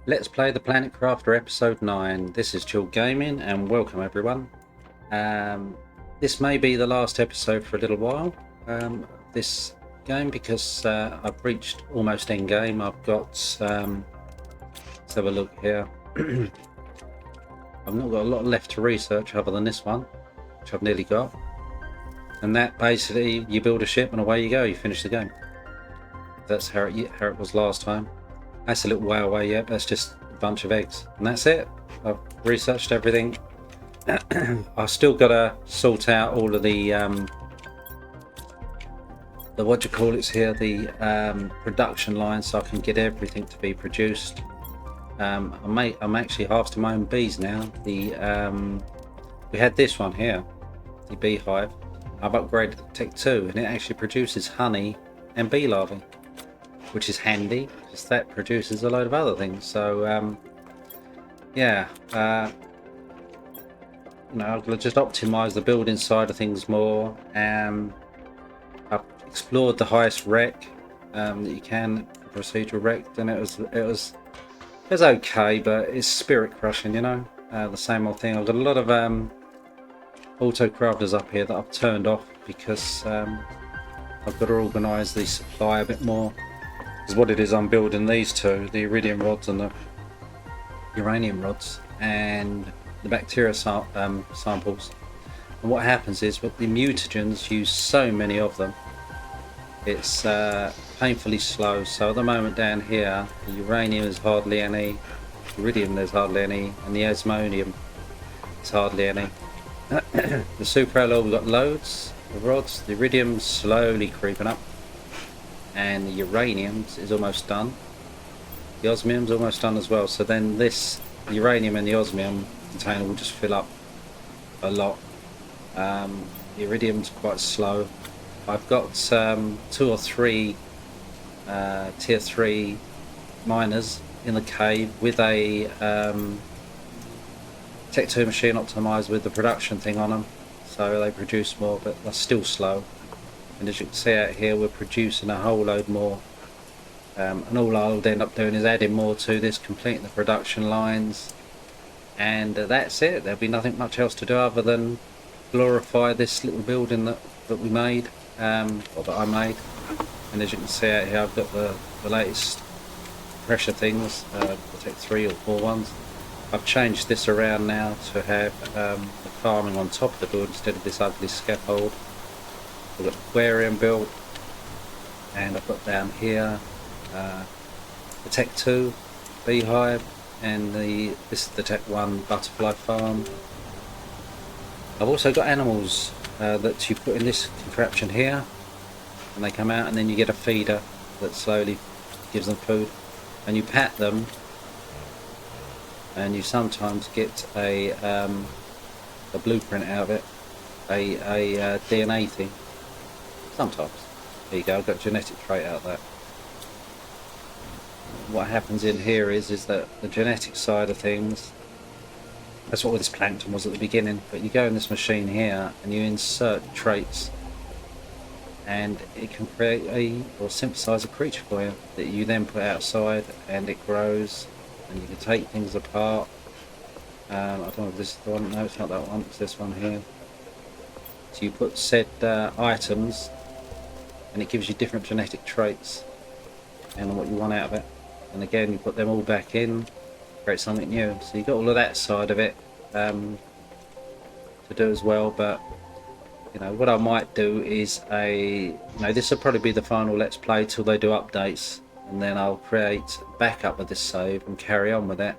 Let's play the Planet Crafter episode 9. This is Chill Gaming and welcome everyone. This may be the last episode for a little while, this game, because I've reached almost end game. I've got, let's have a look here. I've not got a lot left to research other than this one, which I've nearly got. And that basically, you build a ship and away you go, you finish the game. That's how it was last time. That's a little way away yet. That's just a bunch of eggs, and that's it. I've researched everything. I've still got to sort out all of the what do you call it here, the production line, so I can get everything to be produced. I'm actually harvesting my own bees now. We had this one here, the beehive. I've upgraded to Tech 2, and it actually produces honey and bee larvae, which is handy because that produces a load of other things. So yeah, I've got to just optimize the building side of things more. I've explored the highest wreck that you can, procedural wreck, and it was okay, but it's spirit crushing, the same old thing. I've got a lot of auto crafters up here that I've turned off because I've got to organize the supply a bit more. Is what it is. I'm building these two, the iridium rods and the uranium rods, and the bacteria samples. And what happens is, with the mutagens, use so many of them, it's painfully slow. So at the moment down here, the uranium is hardly any, iridium there's hardly any, and the osmonium is hardly any. The super alloy, we've got loads of rods. The iridium's slowly creeping up, and the uranium is almost done. The osmium's almost done as well. So then this uranium and the osmium container will just fill up a lot. The iridium's quite slow. I've got 2 or 3 tier 3 miners in the cave with a Tech 2 machine optimized with the production thing on them, so they produce more, but they're still slow. And as you can see out here, we're producing a whole load more, and all I'll end up doing is adding more to this, completing the production lines, and that's it. There'll be nothing much else to do other than glorify this little building that we made, or that I made. And as you can see out here, I've got the latest pressure things, the Tech 3 or 4 ones. I've changed this around now to have the farming on top of the build instead of this ugly scaffold. I've got the aquarium built, and I've got down here the Tech 2 beehive, and this is the Tech 1 butterfly farm. I've also got animals that you put in this contraption here, and they come out, and then you get a feeder that slowly gives them food, and you pat them, and you sometimes get a blueprint out of it, a DNA thing. Sometimes. There you go, I've got a genetic trait out of that. What happens in here is that the genetic side of things, that's what all this plankton was at the beginning, but you go in this machine here and you insert traits, and it can create or synthesize a creature for you that you then put outside, and it grows, and you can take things apart. I don't know if this is the one. No, it's not that one, it's this one here. So you put said items, and it gives you different genetic traits and what you want out of it. And again, you put them all back in, create something new. So you've got all of that side of it to do as well. But what I might do is this will probably be the final Let's Play till they do updates, and then I'll create backup of this save and carry on with it.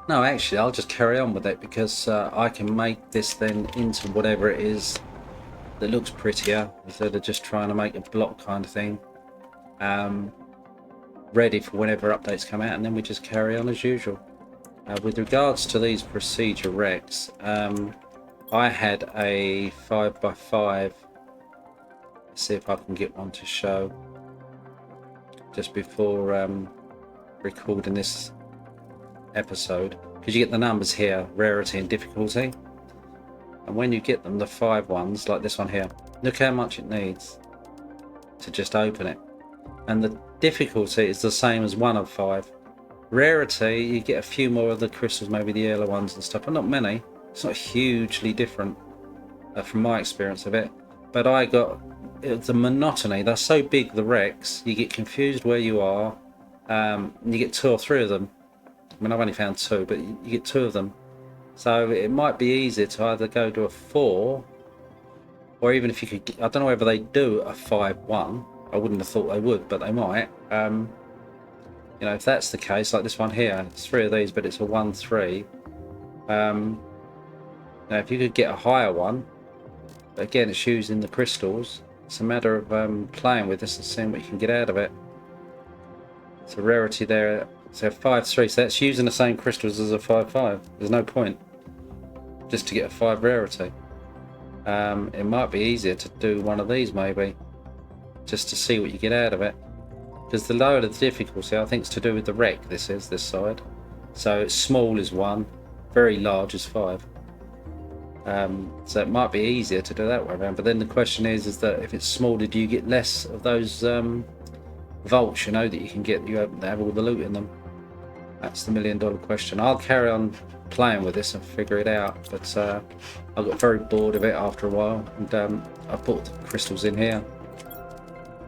No, actually, I'll just carry on with it because I can make this then into whatever it is that looks prettier, instead of just trying to make a block kind of thing, ready for whenever updates come out, and then we just carry on as usual. With regards to these procedure wrecks, I had a 5x5. Let's see if I can get one to show just before recording this episode, because you get the numbers here, rarity and difficulty, and when you get them, the 5 ones like this one here, look how much it needs to just open it, and the difficulty is the same as 1 of 5. Rarity, you get a few more of the crystals, maybe the yellow ones and stuff, but not many. It's not hugely different from my experience of it. But I got the monotony. They're so big, the wrecks, you get confused where you are. You get 2 or 3 of them. I mean, I've only found 2, but you get 2 of them. So it might be easier to either go to a 4, or even if you could, I don't know whether they do a 5-1. I wouldn't have thought they would, but they might. You know, if that's the case, like this one here, it's 3 of these, but it's a 1-3. Now, if you could get a higher one, but again, it's using the crystals. It's a matter of playing with this and seeing what you can get out of it. It's a rarity there. So 5-3, so that's using the same crystals as a 5-5. There's no point just to get a 5 rarity. It might be easier to do one of these maybe, just to see what you get out of it. Because the lower the difficulty, I think it's to do with the wreck. This side. So small is 1, very large is 5. So it might be easier to do that way around. But then the question is that if it's smaller, do you get less of those vaults? You know, that you can get. You have all the loot in them. That's the $1 million question. I'll carry on playing with this and figure it out. But I got very bored of it after a while, and I put the crystals in here,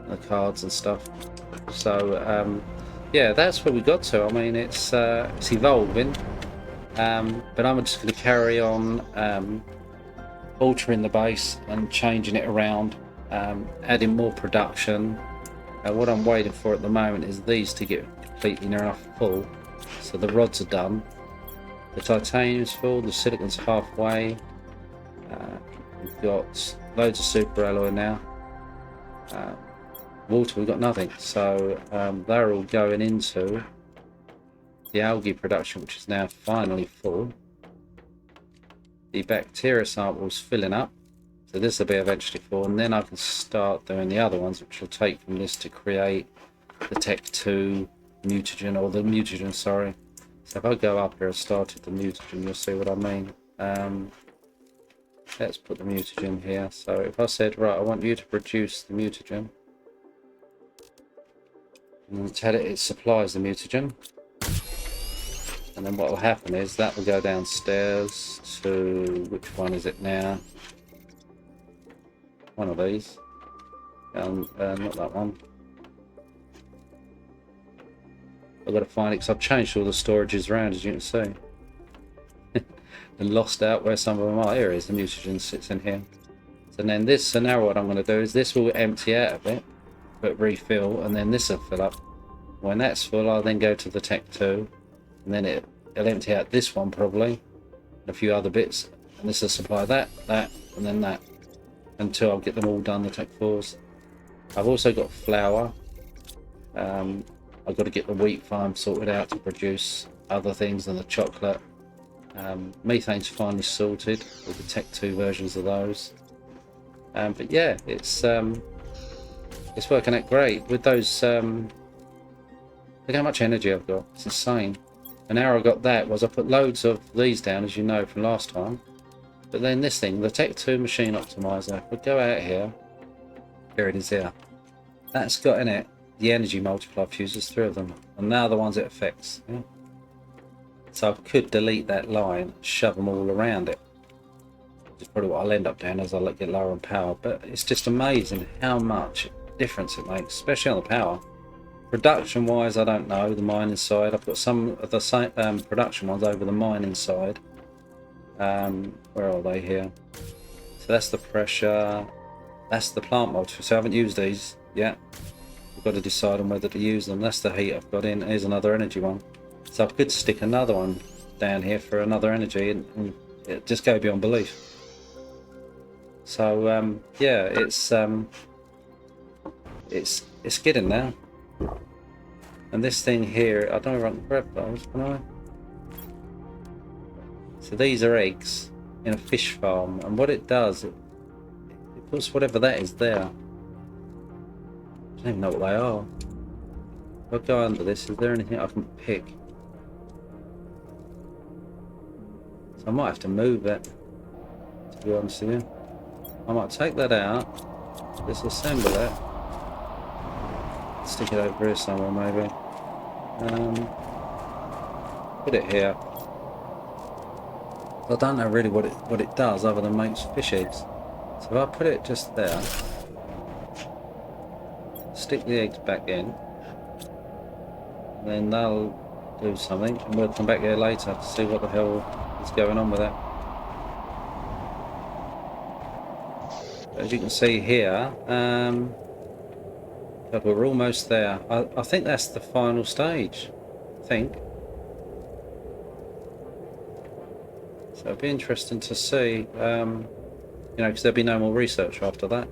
the cards and stuff. So yeah, that's where we got to. I mean, it's evolving, but I'm just going to carry on altering the base and changing it around, adding more production. What I'm waiting for at the moment is these to get completely near enough full. So the rods are done, the titanium's full, the silicon's halfway. We've got loads of super alloy now. Water, we've got nothing, so they're all going into the algae production, which is now finally full. The bacteria sample's filling up, so this will be eventually full, and then I can start doing the other ones, which will take from this to create the Tech 2 mutagen, or the mutagen, sorry. So if I go up here and started the mutagen, you'll see what I mean. Let's put the mutagen here. So if I said, right, I want you to produce the mutagen, and tell it supplies the mutagen, and then what will happen is that will go downstairs to, which one is it now? One of these. Not that one. I've got to find it because I've changed all the storages around, as you can see. And lost out where some of them are. Here it is, the mutagen sits in here. So then this, so now what I'm going to do is this will empty out a bit, but refill, and then this will fill up. When that's full, I'll then go to the Tech 2, and then it'll empty out this one probably, and a few other bits, and this will supply that, and then that, until I'll get them all done, the Tech 4s. I've also got flour. I've got to get the wheat farm sorted out to produce other things than the chocolate. Methane's finally sorted with the Tech 2 versions of those. But yeah, it's working out great with those. Look how much energy I've got. It's insane. And how I got that was I put loads of these down, as you know from last time. But then this thing, the Tech 2 machine optimizer, if we go out here, here it is here. That's got in it the energy multiplier fuses, 3 of them, and now the ones it affects. Yeah? So I could delete that line, shove them all around it. Which is probably what I'll end up doing as I get lower on power. But it's just amazing how much difference it makes, especially on the power. Production wise, I don't know, the mining side. I've got some of the same production ones over the mining side. Where are they here? So that's the pressure, that's the plant multiplier. So I haven't used these yet. I've got to decide on whether to use them. That's the heat I've got in. Here's another energy one. So I could stick another one down here for another energy, and it just go beyond belief. So yeah, it's getting there. And this thing here, I don't know if I can grab those, can I? So these are eggs in a fish farm, and what it does, it puts whatever that is there. I don't even know what they are. If I go under this, is there anything I can pick? So I might have to move it, to be honest with you. I might take that out, disassemble it, stick it over here somewhere maybe. put it here. I don't know really what it does other than makes fish eggs. So if I put it just there, stick the eggs back in, then they'll do something, and we'll come back here later to see what the hell is going on with it. As you can see here, God, we're almost there. I think that's the final stage. I think. So it'll be interesting to see, you know, because there'll be no more research after that.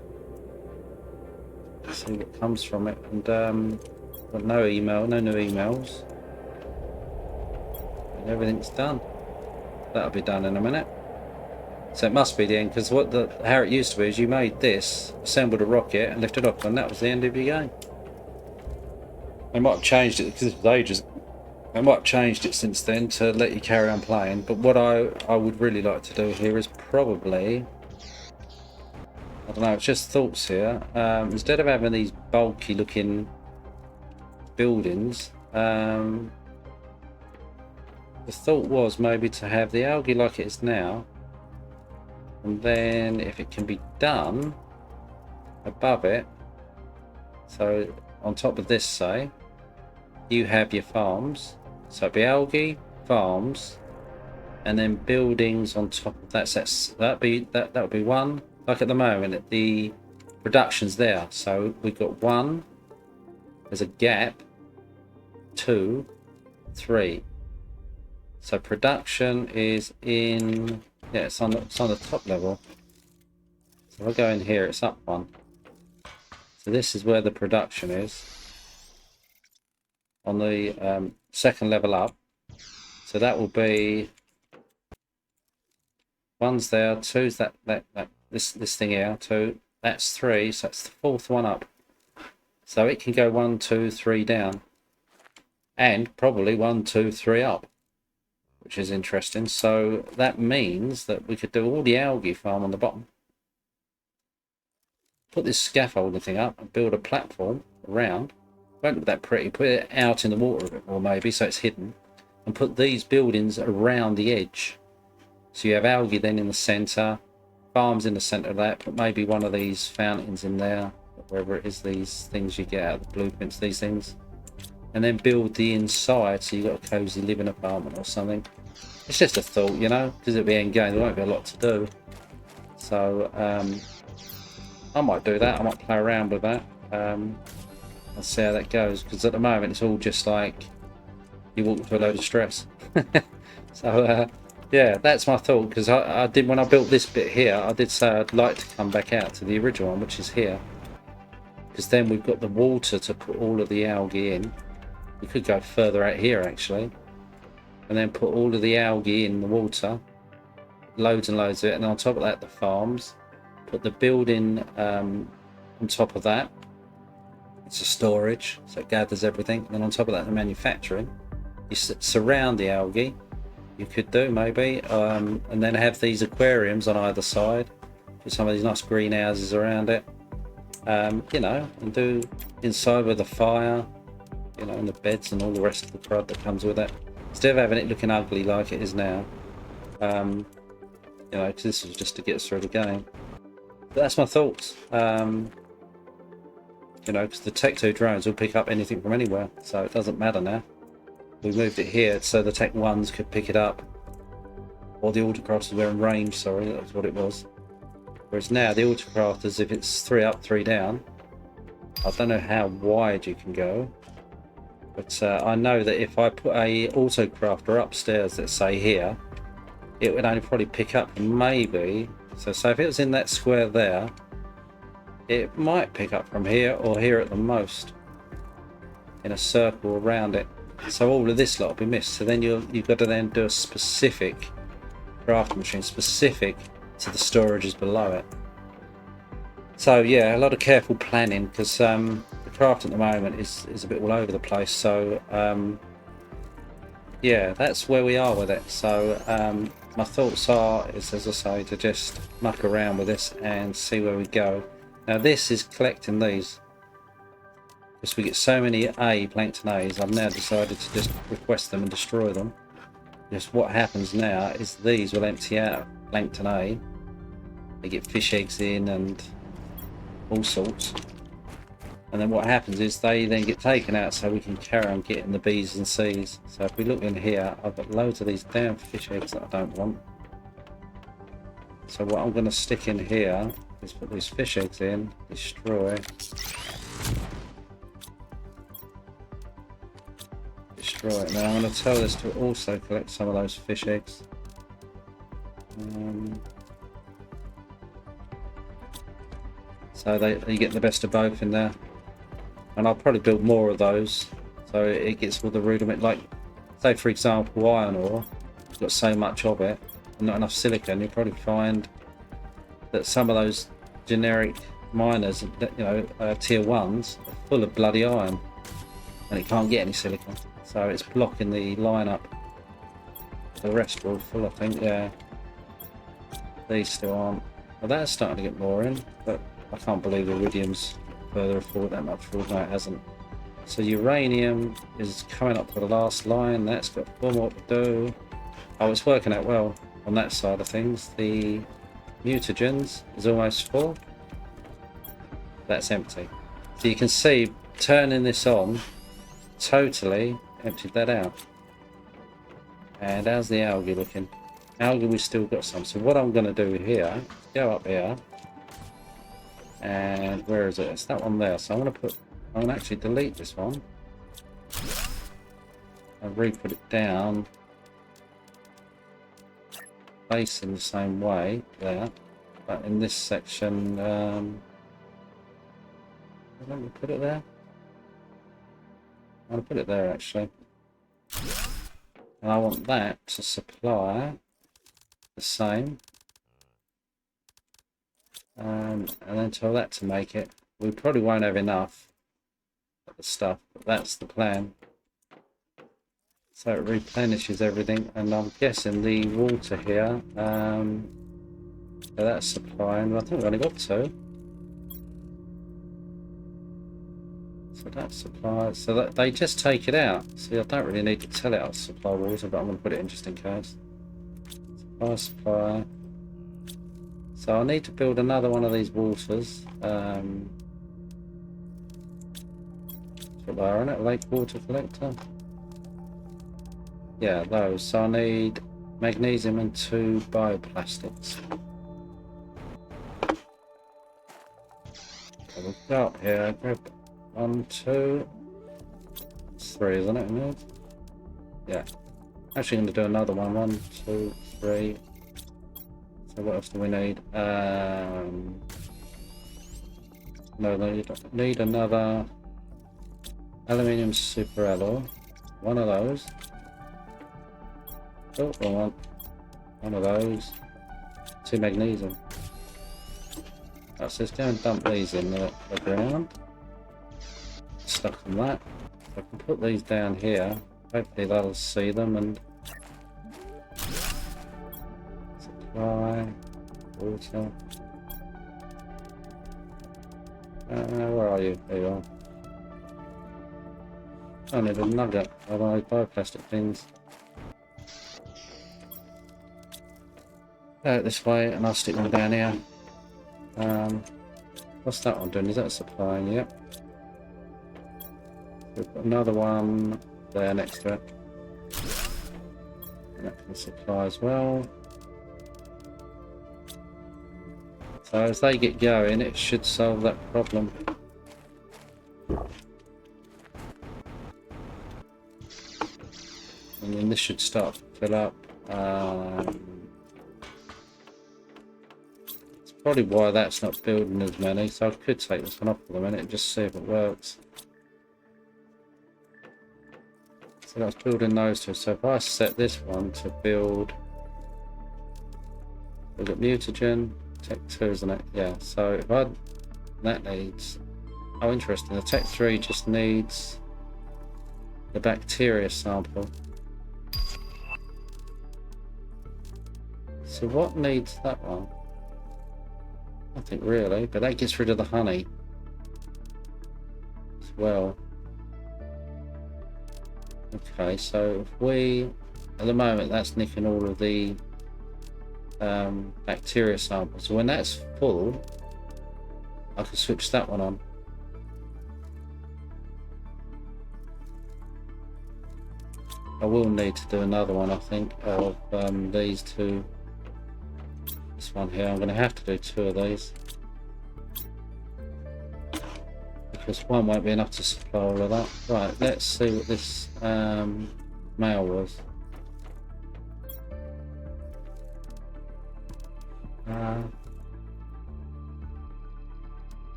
See what comes from it, and no email, no new emails. And everything's done. That'll be done in a minute. So it must be the end, because how it used to be is you made this, assembled a rocket, and lifted off, and that was the end of your game. They might have changed it because it was ages. They might have changed it since then to let you carry on playing. But what I would really like to do here is probably, I don't know, it's just thoughts here. Instead of having these bulky looking buildings, the thought was maybe to have the algae like it is now, and then if it can be done above it, so on top of this, say, you have your farms, so it'd be algae, farms, and then buildings on top of that. So that would be one. Like at the moment, the production's there, so we've got 1, there's a gap, 2, 3. So production is in, yeah, it's on the top level. So if I go in here, it's up 1. So this is where the production is on the second level up. So that will be 1's there, 2's this thing here, 2, that's 3, so that's the 4th one up. So it can go 1, 2, 3 down, and probably 1, 2, 3 up, which is interesting. So that means that we could do all the algae farm on the bottom, put this scaffolding thing up, and build a platform around. Won't look that pretty. Put it out in the water a bit more maybe, so it's hidden, and put these buildings around the edge. So you have algae then in the centre, farms in the centre of that, put maybe one of these fountains in there, wherever it is, these things you get out of the blueprints, these things, and then build the inside so you've got a cosy living apartment or something. It's just a thought, you know, because it'll be end game, there won't be a lot to do. So I might do that, I might play around with that. I'll see how that goes, because at the moment it's all just like you walk into a load of stress. So yeah, that's my thought, because I did, when I built this bit here, I did say I'd like to come back out to the original one, which is here, because then we've got the water to put all of the algae in. We could go further out here actually, and then put all of the algae in the water, loads and loads of it, and on top of that the farms, put the building on top of that. It's a storage, so it gathers everything, and then on top of that the manufacturing. You surround the algae, you could do maybe, and then have these aquariums on either side, with some of these nice greenhouses around it, you know, and do inside with a fire, you know, and the beds and all the rest of the crud that comes with it, instead of having it looking ugly like it is now. You know, because this was just to get us through the game. But that's my thoughts. You know, because the Tech 2 drones will pick up anything from anywhere, so it doesn't matter now. We moved it here so the Tech 1s could pick it up, or the autocrafters were in range, sorry, that was what it was. Whereas now the autocrafters, if it's 3 up, 3 down, I don't know how wide you can go, but I know that if I put a autocrafter upstairs, let's say here, it would only probably pick up maybe, so if it was in that square there, it might pick up from here or here at the most, in a circle around it. So all of this lot will be missed. So then you've got to then do a specific crafting machine, specific to the storages below it. So yeah, a lot of careful planning, because the craft at the moment is a bit all over the place. So yeah, that's where we are with it. So my thoughts are, as I say, to just muck around with this and see where we go. Now this is collecting these, because we get so many plankton A's. I've now decided to just request them and destroy them, Just what happens now is these will empty out plankton A. They get fish eggs in and all sorts. And then what happens is they then get taken out so we can carry on getting the B's and C's. So if we look in here, I've got loads of these damn fish eggs that I don't want. So what I'm going to stick in here is put these fish eggs in, destroy. Destroy it. Now I'm going to tell this to also collect some of those fish eggs. So you get the best of both in there. And I'll probably build more of those, so it gets all the rudiment. Like, say for example, iron ore, you've got so much of it, and not enough silicon. You'll probably find that some of those generic miners, you know, tier ones, are full of bloody iron, and it can't get any silicon. So it's blocking the lineup. The rest are all full, I think. Yeah, these still aren't. Well, that's starting to get more in, but I can't believe iridium's further forward that much forward. No, it hasn't. So uranium is coming up to the last line. That's got 4 more to do. Oh, it's working out well on that side of things. The mutagens is almost full. That's empty. So you can see turning this on totally emptied that out. And how's the algae looking? Algae, we've still got some. So what I'm going to do here is go up here. And where is it? It's that one there. So I'm going to actually delete this one and re-put it down, facing the same way there. But in this section, let me put it there. I'm going to put it there actually. And I want that to supply the same. And then tell that to make it. We probably won't have enough of the stuff, but that's the plan. So it replenishes everything, and I'm guessing the water here, so that's supplying. I think we've only got 2. So that's supply. So that they just take it out. See, I don't really need to tell it I'll supply water, but I'm going to put it in just in case. Supply. So I need to build another one of these waters. What they are, isn't it? Lake water collector. Yeah, those. So I need magnesium and 2 bioplastics. So we'll go up here. Grab 1, 2, 3, isn't it? Yeah. Actually, going to do another one. 1, 2, 3. So what else do we need? No, they need another aluminium super alloy. One of those. Oh, wrong one of those. 2 magnesium. Right, so let's go and dump these in the ground. Stuck on that. I can put these down here. Hopefully that'll see them and supply water. Where are you? There you are. I need a nugget of those bioplastic things. Go this way and I'll stick them down here. What's that one doing? Is that supplying? Yep. We've got another one there next to it. And that can supply as well. So as they get going, it should solve that problem. And then this should start to fill up. It's probably why that's not building as many. So I could take this one off for a minute and just see if it works. So that's building those 2. So if I set this one to build, we've got mutagen. Tech 2, isn't it? Yeah, so if that needs, oh interesting, the Tech 3 just needs the bacteria sample. So what needs that one? Nothing really, but that gets rid of the honey as well. Okay, so if we At the moment, that's nicking all of the bacteria samples. So when that's full, I can switch that one on. I will need to do another one, I think, of these two. This one here, I'm going to have to do 2 of these. Because one won't be enough to supply all of that. Right, let's see what this mail was.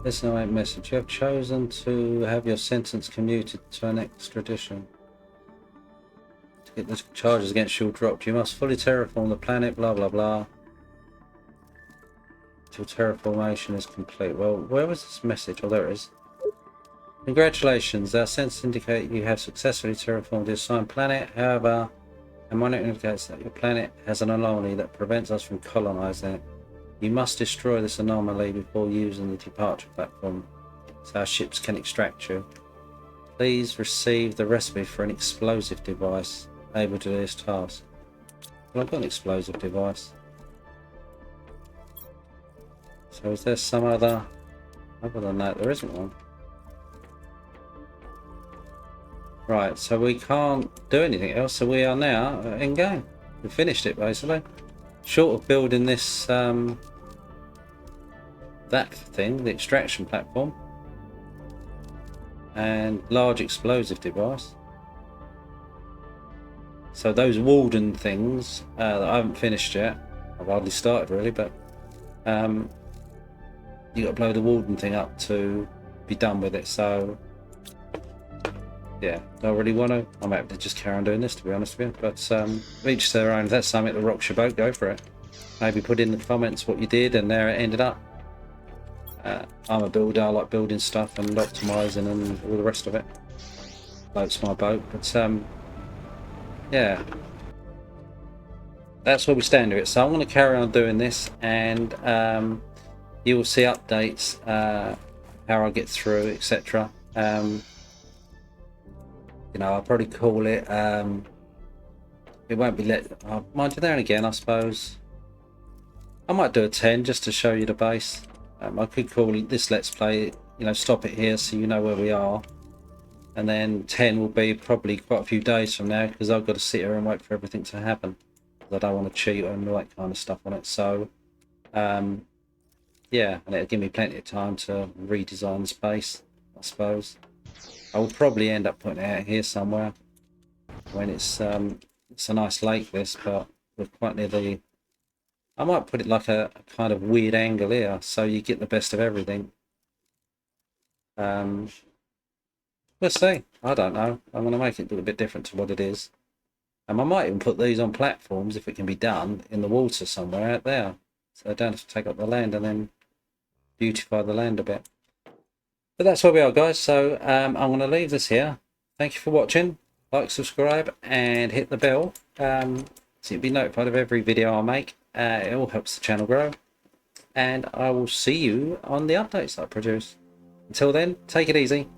Listen to a message. You have chosen to have your sentence commuted to an extradition. To get the charges against you dropped, you must fully terraform the planet, blah blah blah. Till terraformation is complete. Well, where was this message? Oh, there it is. Congratulations, our sensors indicate you have successfully terraformed the assigned planet. However, a monitor indicates that your planet has an anomaly that prevents us from colonizing it. You must destroy this anomaly before using the departure platform so our ships can extract you. Please receive the recipe for an explosive device able to do this task. Well, I've got an explosive device. So is there some other than that? There isn't one. Right, so we can't do anything else, so we are now in game. We finished it basically. Short of building this that thing, the extraction platform, and large explosive device. So those Walden things that I haven't finished yet. I've hardly started really, but you got to blow the Walden thing up to be done with it. So yeah, don't really want to. I'm happy to just carry on doing this, to be honest with you. But each to their own. If that's something that rocks your boat, go for it. Maybe put in the comments what you did and there it ended up. I'm a builder, I like building stuff and optimizing and all the rest of it. Floats my boat, but yeah. That's where we stand with it. So I'm going to carry on doing this, and you will see updates, how I get through, etc. You know, I'll probably call it, it won't be mind you, there and again, I suppose I might do a 10 just to show you the base. I could call this Let's Play, you know, stop it here so you know where we are. And then 10 will be probably quite a few days from now, because I've got to sit here and wait for everything to happen. I don't want to cheat and all that kind of stuff on it. So, yeah, and it'll give me plenty of time to redesign the space, I suppose. I will probably end up putting it out here somewhere when it's a nice lake, this, but we're quite near the... I might put it like a kind of weird angle here, so you get the best of everything. We'll see. I don't know. I'm going to make it look a bit different to what it is. I might even put these on platforms, if it can be done, in the water somewhere out there. So I don't have to take up the land and then beautify the land a bit. But that's where we are, guys. So I'm going to leave this here. Thank you for watching. Like, subscribe, and hit the bell. So you'll be notified of every video I make. It all helps the channel grow. And I will see you on the updates that I produce. Until then, take it easy.